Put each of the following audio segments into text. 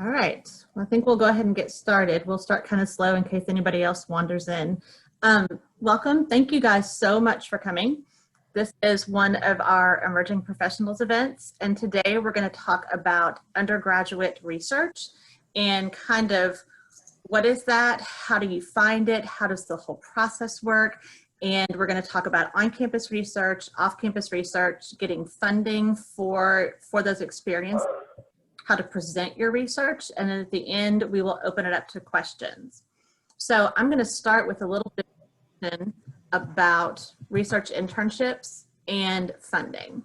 All right, well, I think we'll go ahead and get started. We'll start kind of slow in case anybody else wanders in. Welcome, thank you guys so much for coming. This is one of our Emerging Professionals events, and today we're going to talk about undergraduate research and kind of what is that, how do you find it, how does the whole process work, and we're going to talk about on-campus research, off-campus research, getting funding for those experiences, how to present your research, and then at the end we will open it up to questions. So I'm going to start with a little bit about research internships and funding.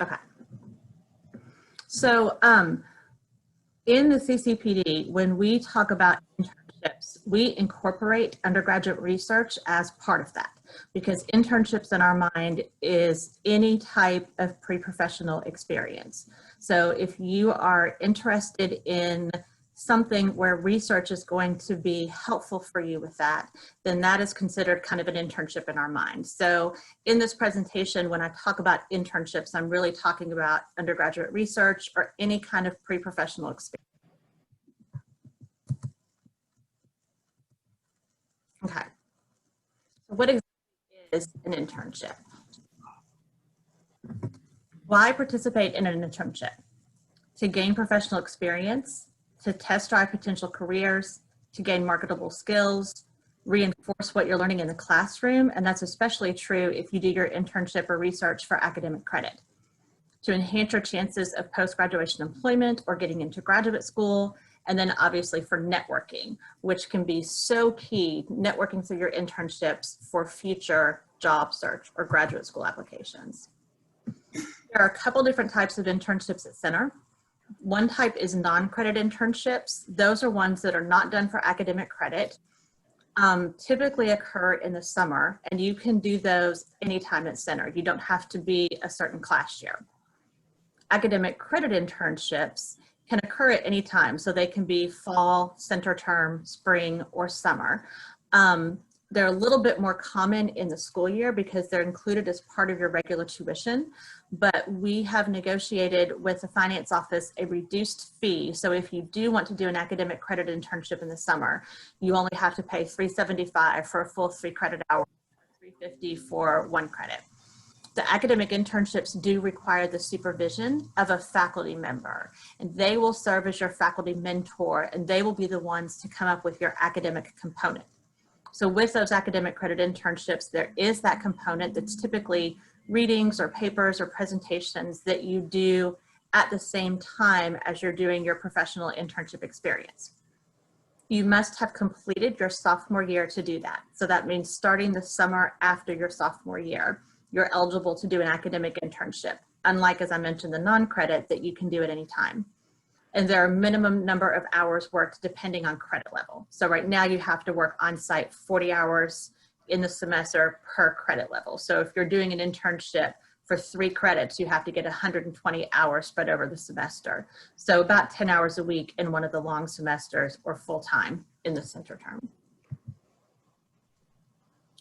Okay. So in the CCPD, when we talk about internships, we incorporate undergraduate research as part of that, because internships in our mind is any type of pre-professional experience. So if you are interested in something where research is going to be helpful for you with that, then that is considered kind of an internship in our mind. So in this presentation, when I talk about internships, I'm really talking about undergraduate research or any kind of pre-professional experience. Okay, so what exactly is an internship? Why participate in an internship? To gain professional experience, to test drive potential careers, to gain marketable skills, reinforce what you're learning in the classroom, and that's especially true if you do your internship or research for academic credit. To enhance your chances of post-graduation employment or getting into graduate school, and then obviously for networking, which can be so key, networking through your internships for future job search or graduate school applications. There are a couple different types of internships at Center. One type is non-credit internships. Those are ones that are not done for academic credit, typically occur in the summer, and you can do those anytime at Center. You don't have to be a certain class year. Academic credit internships can occur at any time, so they can be fall, center term, spring, or summer. They're a little bit more common in the school year because they're included as part of your regular tuition, but we have negotiated with the finance office a reduced fee. So if you do want to do an academic credit internship in the summer, you only have to pay $375 for a full 3 credit hour, $350 for 1 credit. The academic internships do require the supervision of a faculty member, and they will serve as your faculty mentor, and they will be the ones to come up with your academic component. So with those academic credit internships, there is that component that's typically readings or papers or presentations that you do at the same time as you're doing your professional internship experience. You must have completed your sophomore year to do that. So that means starting the summer after your sophomore year, you're eligible to do an academic internship, unlike, as I mentioned, the non-credit that you can do at any time. And there are minimum number of hours worked depending on credit level. So right now you have to work on site 40 hours in the semester per credit level. So if you're doing an internship for 3 credits, you have to get 120 hours spread over the semester. So about 10 hours a week in one of the long semesters or full-time in the center term.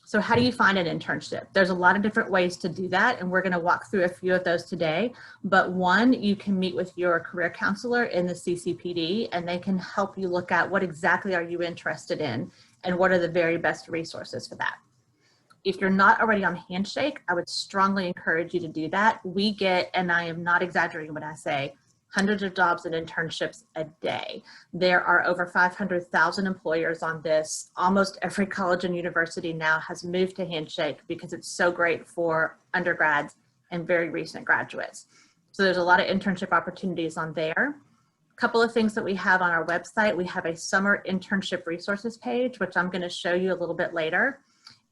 So how do you find an internship? There's a lot of different ways to do that, and we're going to walk through a few of those today. But one, you can meet with your career counselor in the CCPD, and they can help you look at what exactly are you interested in and what are the very best resources for that. If you're not already on Handshake, I would strongly encourage you to do that. We get, and I am not exaggerating when I say, hundreds of jobs and internships a day. There are over 500,000 employers on this. Almost every college and university now has moved to Handshake because it's so great for undergrads and very recent graduates. So there's a lot of internship opportunities on there. A couple of things that we have on our website. We have a summer internship resources page, which I'm going to show you a little bit later.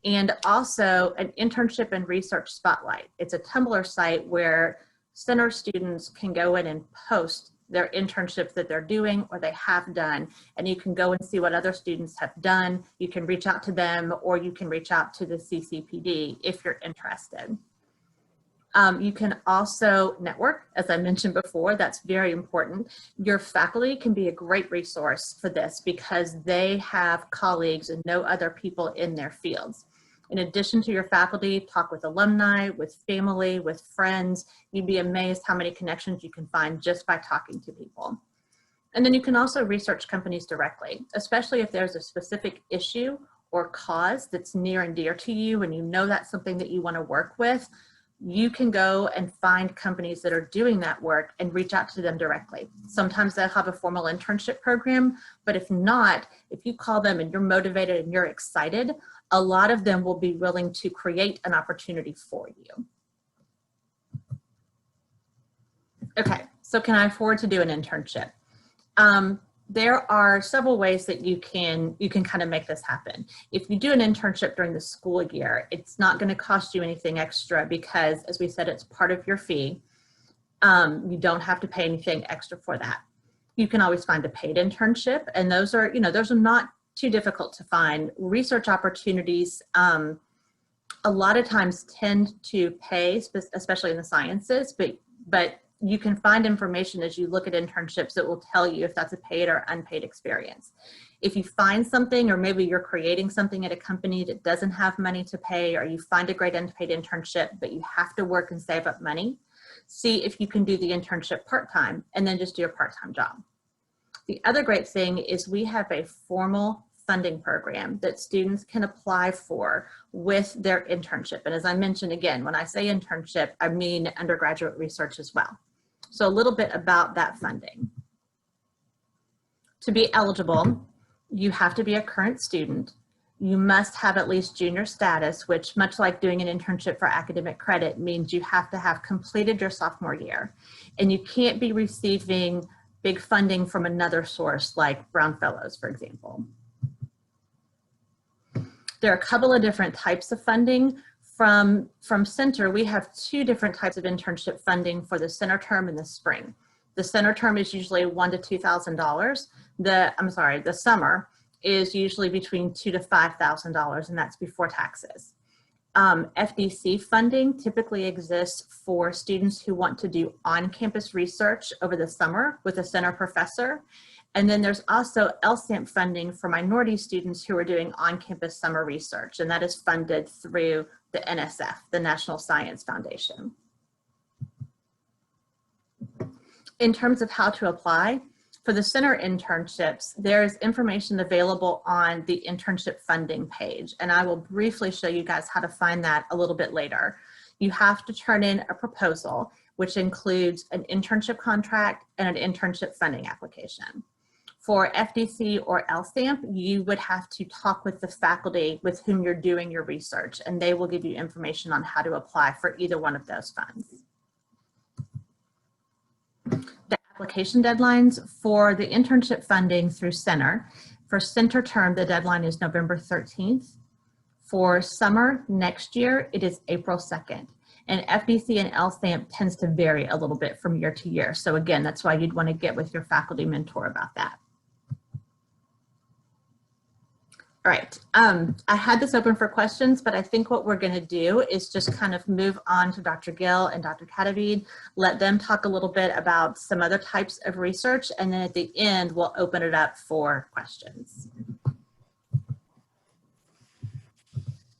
And also an internship and research spotlight. It's a Tumblr site where Center students can go in and post their internships that they're doing or they have done, and you can go and see what other students have done. You can reach out to them, or you can reach out to the CCPD if you're interested. You can also network, as I mentioned before. That's very important. Your faculty can be a great resource for this because they have colleagues and know other people in their fields. In addition to your faculty, talk with alumni, with family, with friends. You'd be amazed how many connections you can find just by talking to people. And then you can also research companies directly, especially if there's a specific issue or cause that's near and dear to you and you know that's something that you want to work with. You can go and find companies that are doing that work and reach out to them directly. Sometimes they'll have a formal internship program, but if not, if you call them and you're motivated and you're excited, a lot of them will be willing to create an opportunity for you. Okay, so can I afford to do an internship? There are several ways that you can kind of make this happen. If you do an internship during the school year, it's not going to cost you anything extra because, as we said, it's part of your fee. You don't have to pay anything extra for that. You can always find a paid internship, and those are not too difficult to find. Research opportunities a lot of times tend to pay, especially in the sciences, but you can find information as you look at internships that will tell you if that's a paid or unpaid experience. If you find something, or maybe you're creating something at a company that doesn't have money to pay, or you find a great unpaid internship, but you have to work and save up money, see if you can do the internship part-time and then just do a part-time job. The other great thing is we have a formal funding program that students can apply for with their internship. And as I mentioned, again, when I say internship, I mean undergraduate research as well. So a little bit about that funding. To be eligible, you have to be a current student. You must have at least junior status, which, much like doing an internship for academic credit, means you have to have completed your sophomore year. And you can't be receiving big funding from another source like Brown Fellows, for example. There are a couple of different types of funding. From Center, we have two different types of internship funding for the center term and the spring. The center term is usually $1,000 to $2,000. The summer is usually between $2,000 to $5,000, and that's before taxes. FDC funding typically exists for students who want to do on-campus research over the summer with a center professor. And then there's also LSAMP funding for minority students who are doing on-campus summer research, and that is funded through the NSF, the National Science Foundation. In terms of how to apply, for the center internships, there's information available on the internship funding page, and I will briefly show you guys how to find that a little bit later. You have to turn in a proposal, which includes an internship contract and an internship funding application. For FDC or LSAMP, you would have to talk with the faculty with whom you're doing your research, and they will give you information on how to apply for either one of those funds. The application deadlines for the internship funding through Center. For Center term, the deadline is November 13th. For summer next year, it is April 2nd. And FDC and LSAMP tends to vary a little bit from year to year. So again, that's why you'd want to get with your faculty mentor about that. All right, I had this open for questions, but I think what we're going to do is just kind of move on to Dr. Gill and Dr. Kadavid, let them talk a little bit about some other types of research, and then at the end, we'll open it up for questions.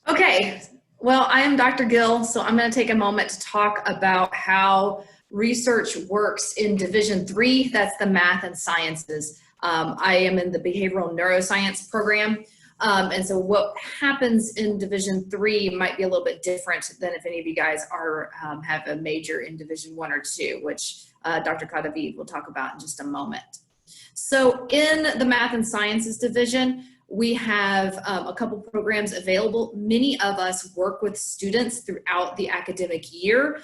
Okay, well, I am Dr. Gill, so I'm going to take a moment to talk about how research works in Division 3, that's the math and sciences. I am in the behavioral neuroscience program. And so what happens in Division 3 might be a little bit different than if any of you guys are have a major in Division 1 or 2, which Dr. Kadavid will talk about in just a moment. So in the Math and Sciences Division, we have a couple programs available. Many of us work with students throughout the academic year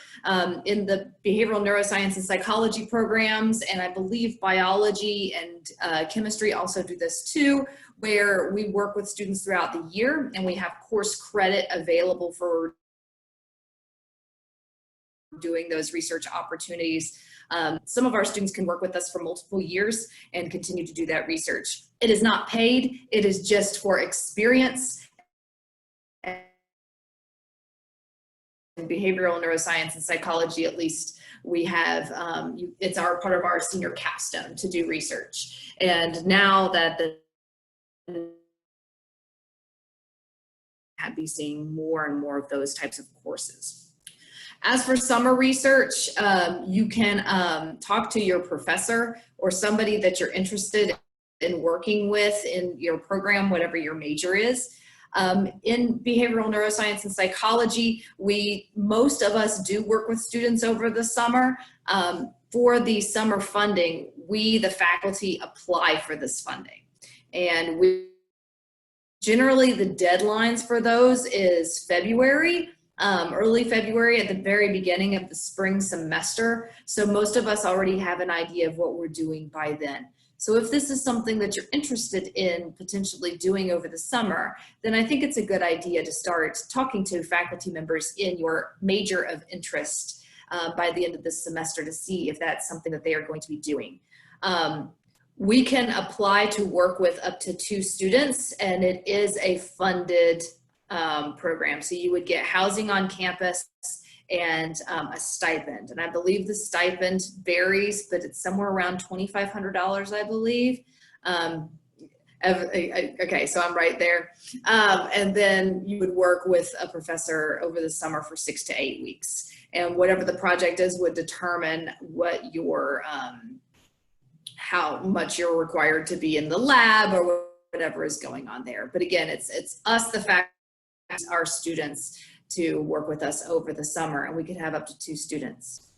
in the behavioral neuroscience and psychology programs, and I believe biology and chemistry also do this too, where we work with students throughout the year, and we have course credit available for doing those research opportunities. Some of our students can work with us for multiple years and continue to do that research. It is not paid, it is just for experience behavioral neuroscience and psychology, at least, we have, it's part of our senior capstone to do research. And now that be seeing more and more of those types of courses. As for summer research, you can talk to your professor or somebody that you're interested in working with in your program, whatever your major is. In behavioral neuroscience and psychology, most of us do work with students over the summer. For the summer funding, we, the faculty, apply for this funding. And generally the deadlines for those is February, early February, at the very beginning of the spring semester. So most of us already have an idea of what we're doing by then. So if this is something that you're interested in potentially doing over the summer, then I think it's a good idea to start talking to faculty members in your major of interest by the end of this semester to see if that's something that they are going to be doing. We can apply to work with up to 2 students, and it is a funded program. So you would get housing on campus and a stipend. And I believe the stipend varies, but it's somewhere around $2,500, I believe. Okay, so I'm right there. And then you would work with a professor over the summer for 6 to 8 weeks. And whatever the project is would determine what your, how much you're required to be in the lab or whatever is going on there. But again, it's us, the faculty, our students, to work with us over the summer, and we could have up to 2 students.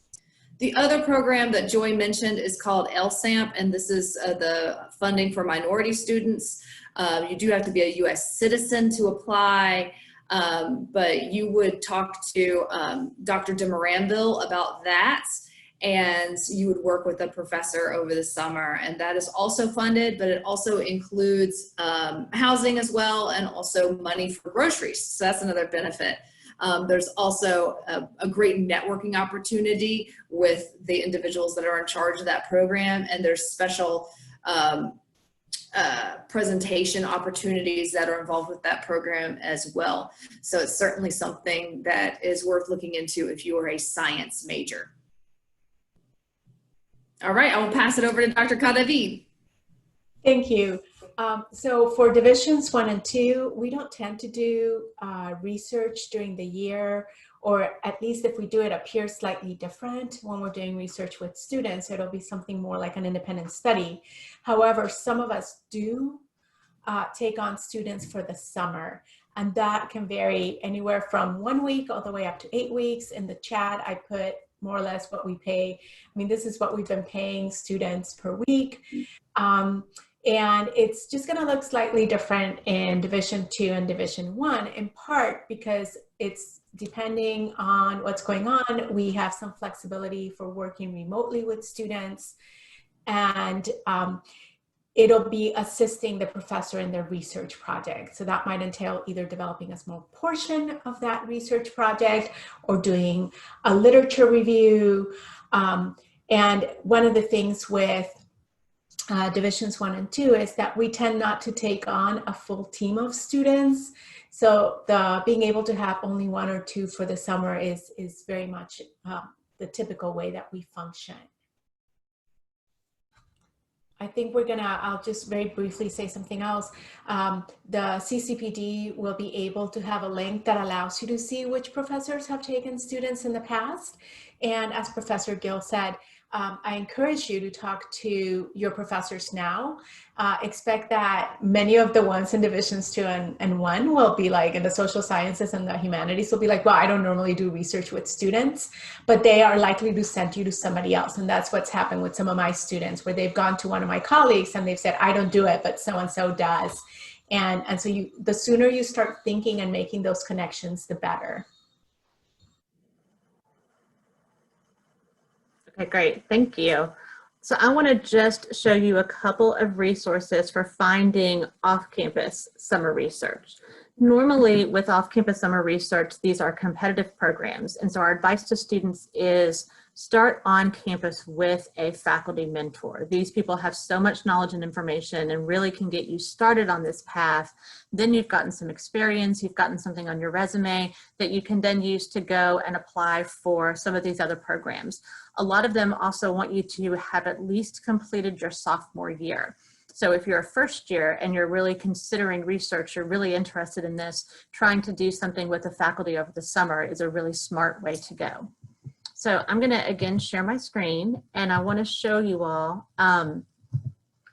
The other program that Joy mentioned is called LSAMP, and this is the funding for minority students. You do have to be a U.S. citizen to apply, but you would talk to Dr. DeMaranville about that, and you would work with a professor over the summer, and that is also funded, but it also includes housing as well, and also money for groceries. So that's another benefit. There's also a great networking opportunity with the individuals that are in charge of that program, and there's special presentation opportunities that are involved with that program as well. So it's certainly something that is worth looking into if you are a science major. All right, I will pass it over to Dr. Kadavid. Thank you. So for divisions 1 and 2, we don't tend to do research during the year, or at least if we do, it appears slightly different. When we're doing research with students, it'll be something more like an independent study. However, some of us do take on students for the summer, and that can vary anywhere from 1 week all the way up to 8 weeks. In the chat, I put more or less what we pay. I mean, this is what we've been paying students per week. And it's just going to look slightly different in Division 2 and Division 1, in part because it's depending on what's going on. We have some flexibility for working remotely with students, and it'll be assisting the professor in their research project. So that might entail either developing a small portion of that research project or doing a literature review. And one of the things with Divisions 1 and 2 is that we tend not to take on a full team of students. So being able to have only 1 or 2 for the summer is very much the typical way that we function. I think I'll just very briefly say something else. The CCPD will be able to have a link that allows you to see which professors have taken students in the past. And as Professor Gill said, I encourage you to talk to your professors now. Expect that many of the ones in Divisions 2 and 1 will be like, in the social sciences and the humanities will be like, well, I don't normally do research with students, but they are likely to send you to somebody else. And that's what's happened with some of my students, where they've gone to one of my colleagues and they've said, I don't do it, but so-and-so does. And so the sooner you start thinking and making those connections, the better. Okay, great, thank you. So I want to just show you a couple of resources for finding off-campus summer research. Normally with off-campus summer research, these are competitive programs. And so our advice to students is start on campus with a faculty mentor. These people have so much knowledge and information and really can get you started on this path. Then you've gotten some experience, you've gotten something on your resume that you can then use to go and apply for some of these other programs. A lot of them also want you to have at least completed your sophomore year. So if you're a first year and you're really considering research, you're really interested in this, trying to do something with the faculty over the summer is a really smart way to go. So I'm going to again share my screen, and I want to show you all, I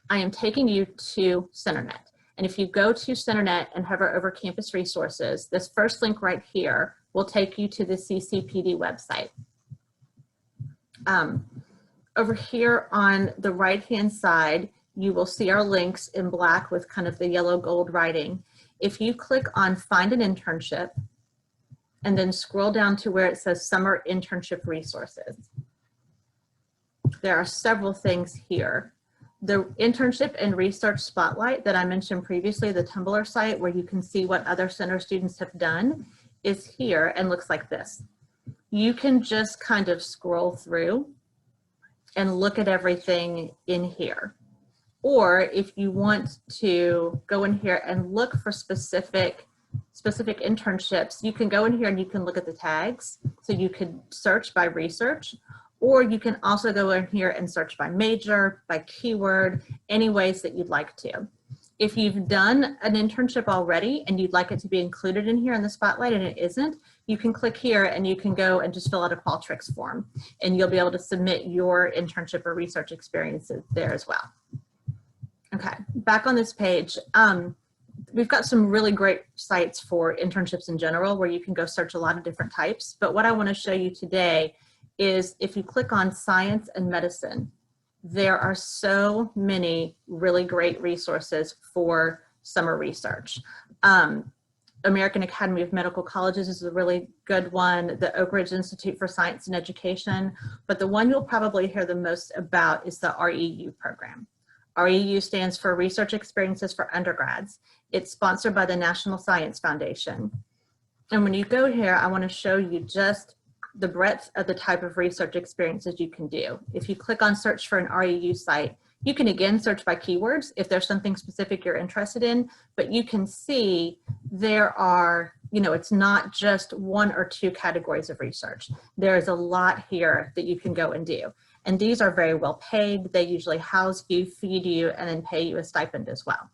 am taking you to CenterNet. And if you go to CenterNet and hover over campus resources, this first link right here will take you to the CCPD website. Over here on the right-hand side, you will see our links in black with kind of the yellow gold writing. If you click on Find an Internship, and then scroll down to where it says Summer Internship Resources, there are several things here. The Internship and Research Spotlight that I mentioned previously, the Tumblr site where you can see what other center students have done, is here and looks like this. You can just kind of scroll through and look at everything in here. Or if you want to go in here and look for specific internships, you can go in here and you can look at the tags. So you could search by research, or you can also go in here and search by major, by keyword, any ways that you'd like to. If you've done an internship already and you'd like it to be included in here in the spotlight and it isn't, you can click here and you can go and just fill out a Qualtrics form, and you'll be able to submit your internship or research experiences there as well. Okay, back on this page, we've got some really great sites for internships in general where you can go search a lot of different types. But what I want to show you today is if you click on Science and Medicine, there are so many really great resources for summer research. American Academy of Medical Colleges is a really good one, the Oak Ridge Institute for Science and Education, but the one you'll probably hear the most about is the REU program. REU stands for Research Experiences for Undergrads. It's sponsored by the National Science Foundation. And when you go here, I want to show you just the breadth of the type of research experiences you can do. If you click on search for an REU site, you can again search by keywords if there's something specific you're interested in, but you can see there are, it's not just one or two categories of research. There's a lot here that you can go and do. And these are very well paid. They usually house you, feed you, and then pay you a stipend as well.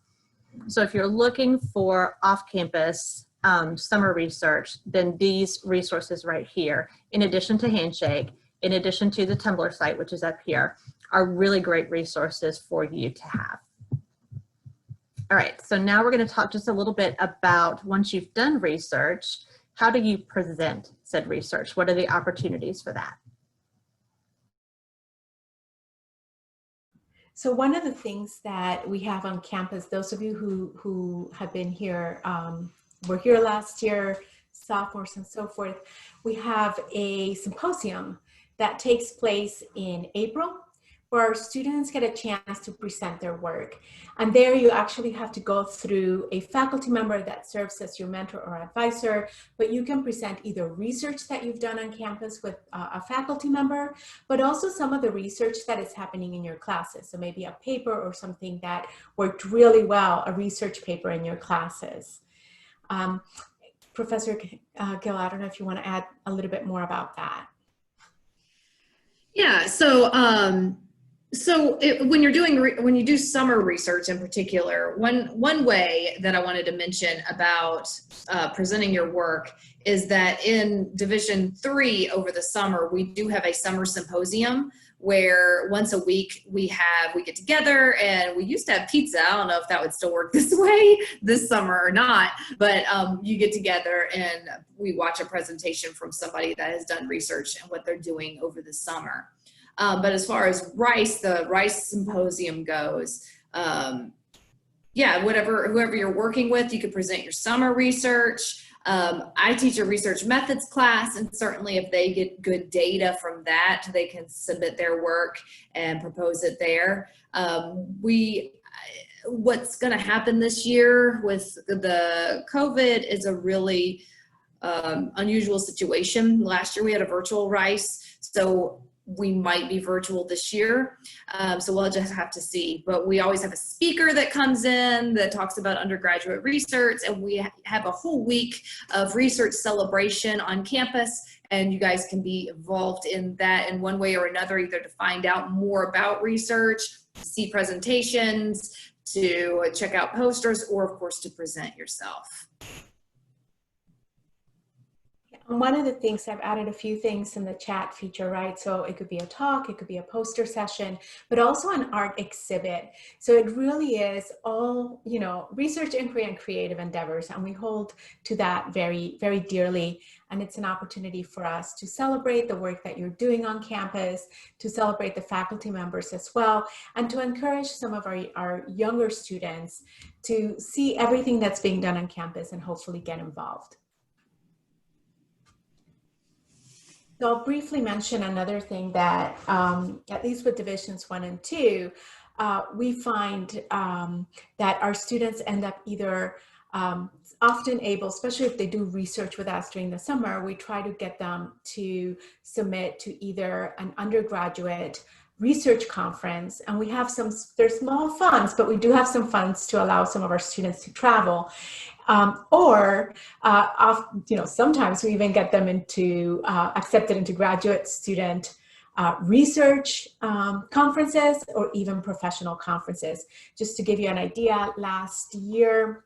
So if you're looking for off-campus summer research, then these resources right here, in addition to Handshake, in addition to the Tumblr site, which is up here, are really great resources for you to have. All right, so now we're going to talk just a little bit about, once you've done research, how do you present said research? What are the opportunities for that? So one of the things that we have on campus, those of you who have been here, were here last year, sophomores and so forth, we have a symposium that takes place in April where our students get a chance to present their work. And there you actually have to go through a faculty member that serves as your mentor or advisor, but you can present either research that you've done on campus with a faculty member, but also some of the research that is happening in your classes. So maybe a paper or something that worked really well, a research paper in your classes. Professor Gill, I don't know if you want to add a little bit more about that. Yeah, so when you do summer research in particular, one way that I wanted to mention about presenting your work is that in Division 3 over the summer, we do have a summer symposium where once a week we get together, and we used to have pizza. I don't know if that would still work this way this summer or not, but you get together and we watch a presentation from somebody that has done research and what they're doing over the summer. But as far as the Rice Symposium goes, yeah, whoever you're working with, you can present your summer research. I teach a research methods class, and certainly if they get good data from that, they can submit their work and propose it there. What's going to happen this year with the COVID is a really unusual situation. Last year we had a virtual Rice, so we might be virtual this year. So we'll just have to see. But we always have a speaker that comes in that talks about undergraduate research, and we have a whole week of research celebration on campus, and you guys can be involved in that in one way or another, either to find out more about research, see presentations, to check out posters, or of course to present yourself. One of the things, I've added a few things in the chat feature, right? So it could be a talk, it could be a poster session, but also an art exhibit. So it really is all, you know, research, inquiry, and creative endeavors. And we hold to that very, very dearly. And it's an opportunity for us to celebrate the work that you're doing on campus, to celebrate the faculty members as well, and to encourage some of our younger students to see everything that's being done on campus and hopefully get involved. So I'll briefly mention another thing that, at least with divisions 1 and 2, we find that our students end up either often able, especially if they do research with us during the summer, we try to get them to submit to either an undergraduate research conference, and we have some, they're small funds, but we do have some funds to allow some of our students to travel. You know, sometimes we even get them into accepted into graduate student research conferences, or even professional conferences. Just to give you an idea, last year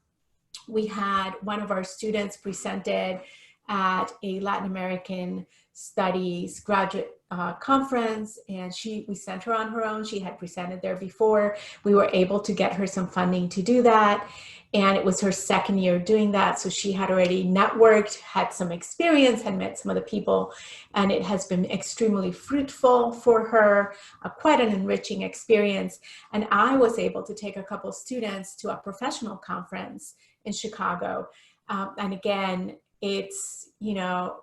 we had one of our students presented at a Latin American Studies graduate conference, and we sent her on her own. She had presented there before. We were able to get her some funding to do that, and it was her second year doing that, so she had already networked, had some experience, had met some of the people, and it has been extremely fruitful for her, quite an enriching experience. And I was able to take a couple students to a professional conference in Chicago, and again, it's, you know,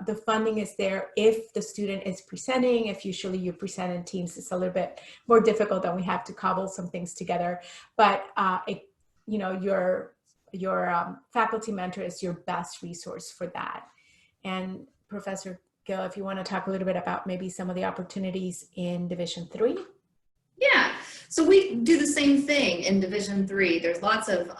the funding is there if the student is presenting. If usually you present in teams, it's a little bit more difficult, and we have to cobble some things together. But you know, your faculty mentor is your best resource for that. And Professor Gill, if you want to talk a little bit about maybe some of the opportunities in Division 3. Yeah, so we do the same thing in Division 3. There's lots of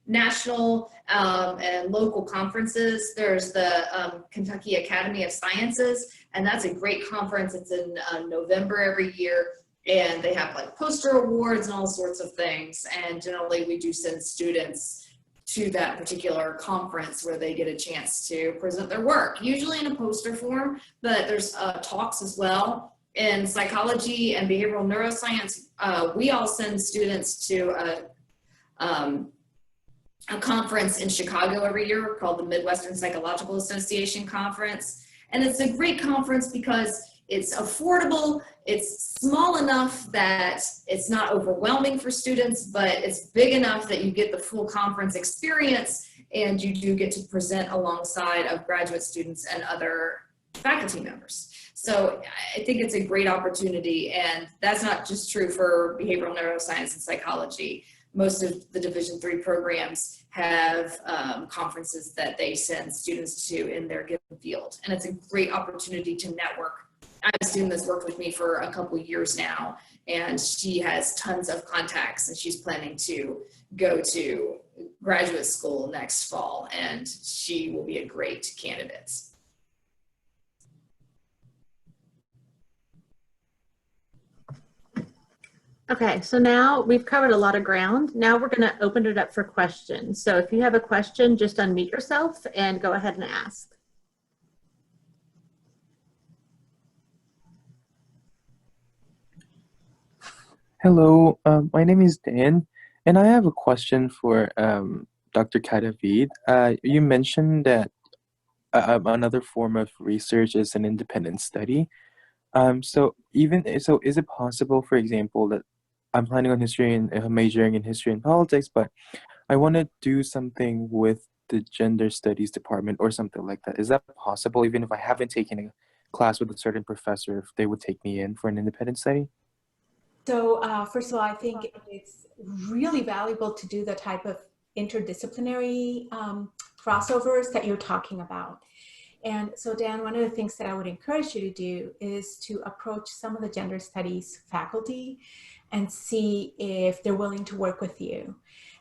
national and local conferences. There's the Kentucky Academy of Sciences, and that's a great conference. It's in November every year, and they have like poster awards and all sorts of things. And generally we do send students to that particular conference where they get a chance to present their work, usually in a poster form, but there's talks as well. In psychology and behavioral neuroscience, we all send students to a conference in Chicago every year called the Midwestern Psychological Association Conference. And it's a great conference because it's affordable, it's small enough that it's not overwhelming for students, but it's big enough that you get the full conference experience, and you do get to present alongside of graduate students and other faculty members. So I think it's a great opportunity, and that's not just true for behavioral neuroscience and psychology. Most of the Division 3 programs have conferences that they send students to in their given field, and it's a great opportunity to network. I have a student that's worked with me for a couple of years now, and she has tons of contacts, and she's planning to go to graduate school next fall, and she will be a great candidate. Okay, so now we've covered a lot of ground. Now we're going to open it up for questions. So if you have a question, just unmute yourself and go ahead and ask. Hello, my name is Dan, and I have a question for Dr. Kadavid. You mentioned that another form of research is an independent study. So is it possible, for example, that I'm planning on history and majoring in history and politics, but I want to do something with the gender studies department or something like that? Is that possible, even if I haven't taken a class with a certain professor, if they would take me in for an independent study? So first of all, I think it's really valuable to do the type of interdisciplinary crossovers that you're talking about. And so Dan, one of the things that I would encourage you to do is to approach some of the gender studies faculty and see if they're willing to work with you.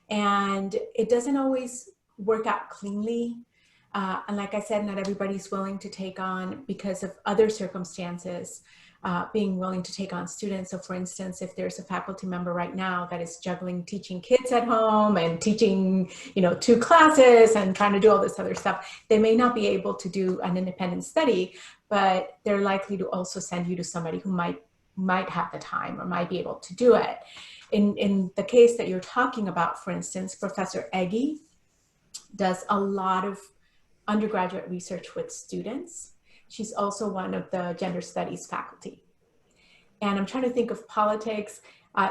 And it doesn't always work out cleanly. And like I said, not everybody's willing to take on, because of other circumstances, being willing to take on students. So for instance, if there's a faculty member right now that is juggling teaching kids at home and teaching, 2 classes and trying to do all this other stuff, they may not be able to do an independent study, but they're likely to also send you to somebody who might have the time or might be able to do it. In the case that you're talking about, for instance, Professor Eggy does a lot of undergraduate research with students. She's also one of the gender studies faculty. And I'm trying to think of politics,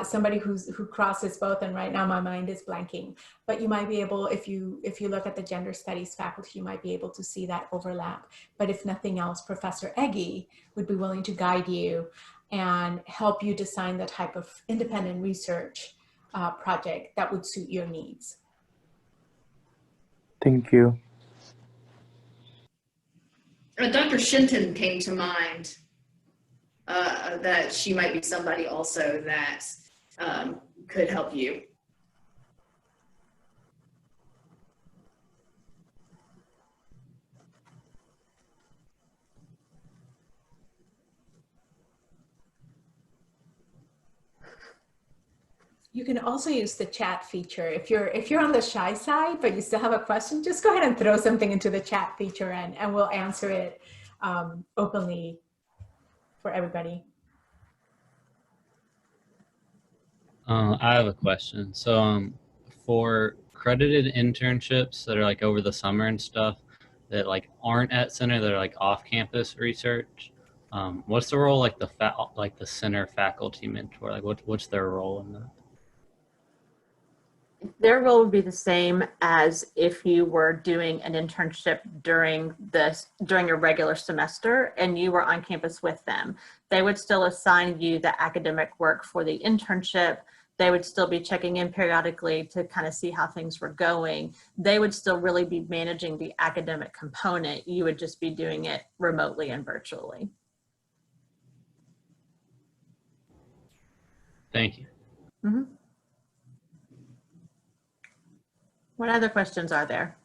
somebody who crosses both, and right now my mind is blanking. But you might be able, if you look at the gender studies faculty, you might be able to see that overlap. But if nothing else, Professor Eggy would be willing to guide you and help you design the type of independent research project that would suit your needs. Thank you. Dr. Shinton came to mind, that she might be somebody also that could help you. You can also use the chat feature. If you're on the shy side, but you still have a question, just go ahead and throw something into the chat feature and we'll answer it openly for everybody. I have a question. So for credited internships that are like over the summer and stuff that like aren't at center, that are like off-campus research, what's the role like the center faculty mentor? Like what's their role in that? Their role would be the same as if you were doing an internship during your regular semester and you were on campus with them. They would still assign you the academic work for the internship. They would still be checking in periodically to kind of see how things were going. They would still really be managing the academic component. You would just be doing it remotely and virtually. Thank you. Mm-hmm. What other questions are there?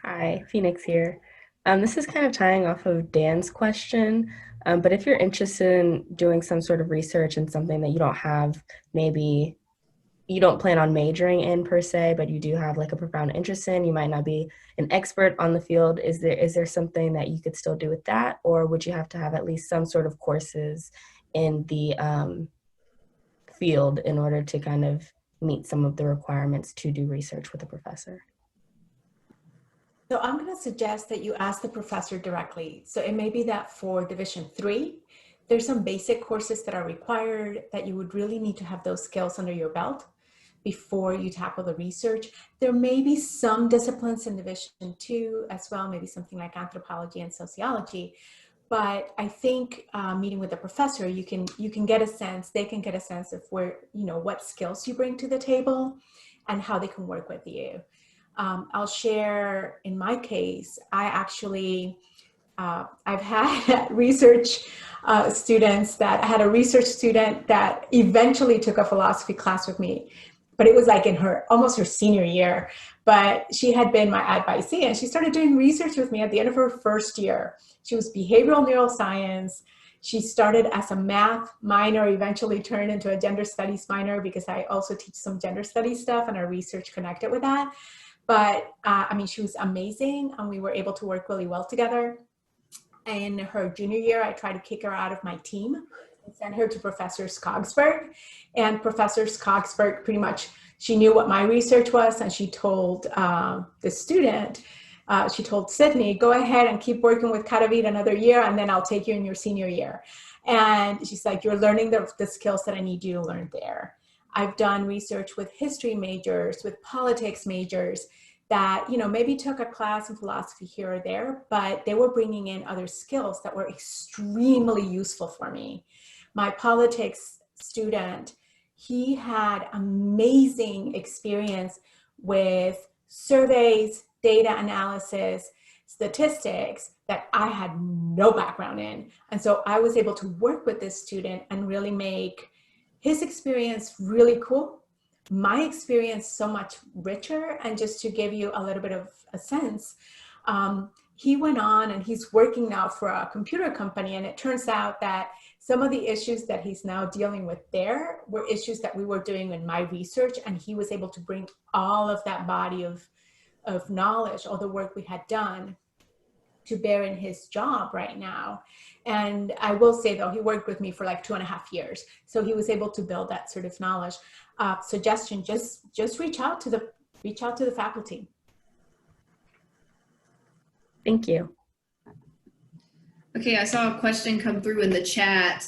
Hi, Phoenix here. This is kind of tying off of Dan's question, but if you're interested in doing some sort of research in something that you don't have, maybe you don't plan on majoring in per se, but you do have like a profound interest in, you might not be an expert on the field. Is there something that you could still do with that? Or would you have to have at least some sort of courses in the field in order to kind of meet some of the requirements to do research with a professor? So I'm going to suggest that you ask the professor directly. So it may be that for Division 3, there's some basic courses that are required that you would really need to have those skills under your belt before you tackle the research. There may be some disciplines in Division 2 as well, maybe something like anthropology and sociology. But I think meeting with the professor, you can get a sense, they can get a sense of where, what skills you bring to the table and how they can work with you. I'll share in my case, I actually, I've had research students that I had a research student that eventually took a philosophy class with me, but it was like in almost her senior year, but she had been my advisee and she started doing research with me at the end of her first year. She was behavioral neuroscience. She started as a math minor, eventually turned into a gender studies minor because I also teach some gender studies stuff and our research connected with that. But I mean, she was amazing and we were able to work really well together. In her junior year, I tried to kick her out of my team and send her to Professor Skogsberg. And Professor Skogsberg pretty much, she knew what my research was and she told the student, she told Sydney, go ahead and keep working with Katavid another year and then I'll take you in your senior year. And she's like, you're learning the skills that I need you to learn there. I've done research with history majors, with politics majors that, maybe took a class in philosophy here or there, but they were bringing in other skills that were extremely useful for me. my politics student, he had amazing experience with surveys, data analysis, statistics that I had no background in. And so I was able to work with this student and really make his experience really cool, my experience so much richer. And just to give you a little bit of a sense, he went on and he's working now for a computer company. And it turns out that some of the issues that he's now dealing with there were issues that we were doing in my research. And he was able to bring all of that body of knowledge, all the work we had done, to bear in his job right now. And I will say though, he worked with me for like 2.5 years. So he was able to build that sort of knowledge. Suggestion, just reach out to the faculty. Thank you. Okay, I saw a question come through in the chat.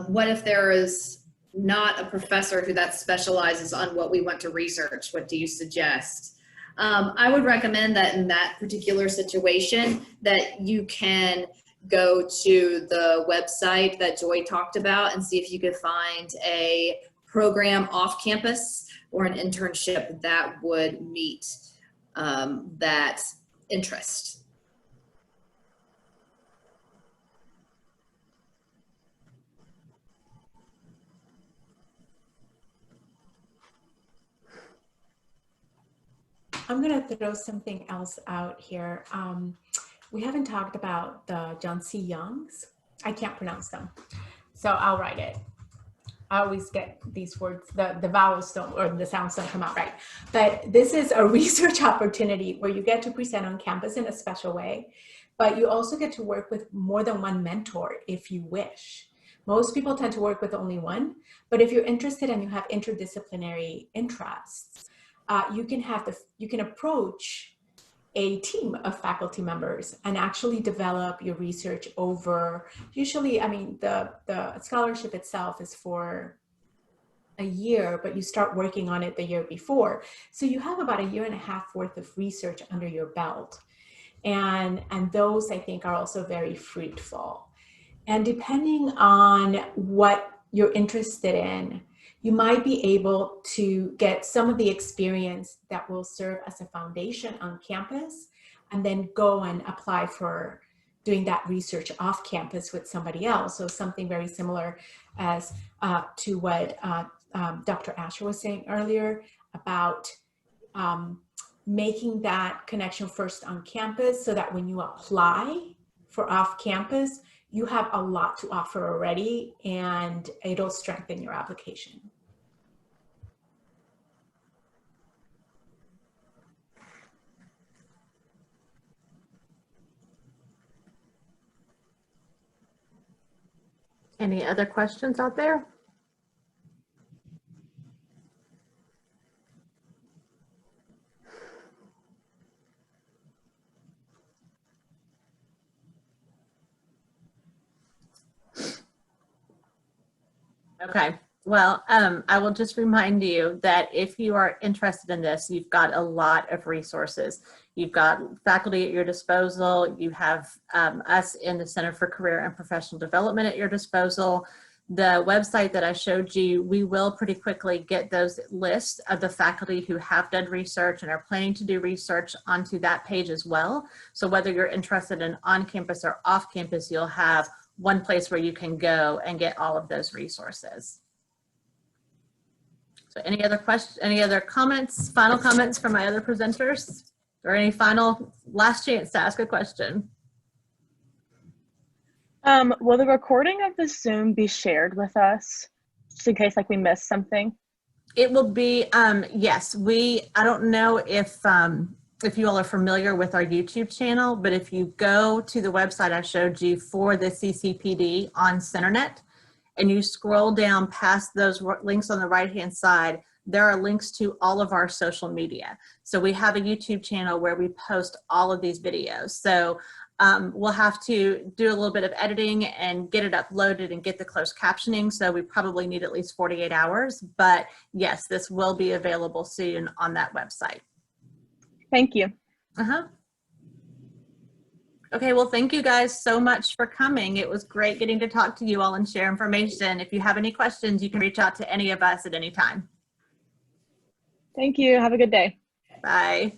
What if there is not a professor who that specializes on what we want to research? What do you suggest? I would recommend that in that particular situation that you can go to the website that Joy talked about and see if you could find a program off campus or an internship that would meet that interest. I'm going to throw something else out here. We haven't talked about the John C. Young's. I can't pronounce them, so I'll write it. I always get these words, the vowels don't, or the sounds don't come out right. But this is a research opportunity where you get to present on campus in a special way, but you also get to work with more than one mentor if you wish. Most people tend to work with only one, but if you're interested and you have interdisciplinary interests, you can approach a team of faculty members and actually develop your research over, usually, I mean, the scholarship itself is for a year, but you start working on it the year before. So you have about 1.5 years worth of research under your belt. And those, I think, are also very fruitful. And depending on what you're interested in, you might be able to get some of the experience that will serve as a foundation on campus, and then go and apply for doing that research off campus with somebody else. So something very similar as to what Dr. Asher was saying earlier about making that connection first on campus, so that when you apply for off campus, you have a lot to offer already, and it'll strengthen your application. Any other questions out there? Okay, well, I will just remind you that if you are interested in this, you've got a lot of resources. You've got faculty at your disposal. You have us in the Center for Career and Professional Development at your disposal. The website that I showed you, we will pretty quickly get those lists of the faculty who have done research and are planning to do research onto that page as well. So whether you're interested in on-campus or off-campus, you'll have one place where you can go and get all of those resources. So any other questions, any other comments, final comments from my other presenters, or any final last chance to ask a question? Will the recording of the Zoom be shared with us just in case like we missed something? It will be, yes, I don't know if you all are familiar with our YouTube channel, but if you go to the website I showed you for the CCPD on CenterNet, and you scroll down past those links on the right-hand side, there are links to all of our social media. So we have a YouTube channel where we post all of these videos. So we'll have to do a little bit of editing and get it uploaded and get the closed captioning. So we probably need at least 48 hours, but yes, this will be available soon on that website. Thank you. Okay, well, thank you guys so much for coming. It was great getting to talk to you all and share information. If you have any questions, you can reach out to any of us at any time. Thank you. Have a good day. Bye.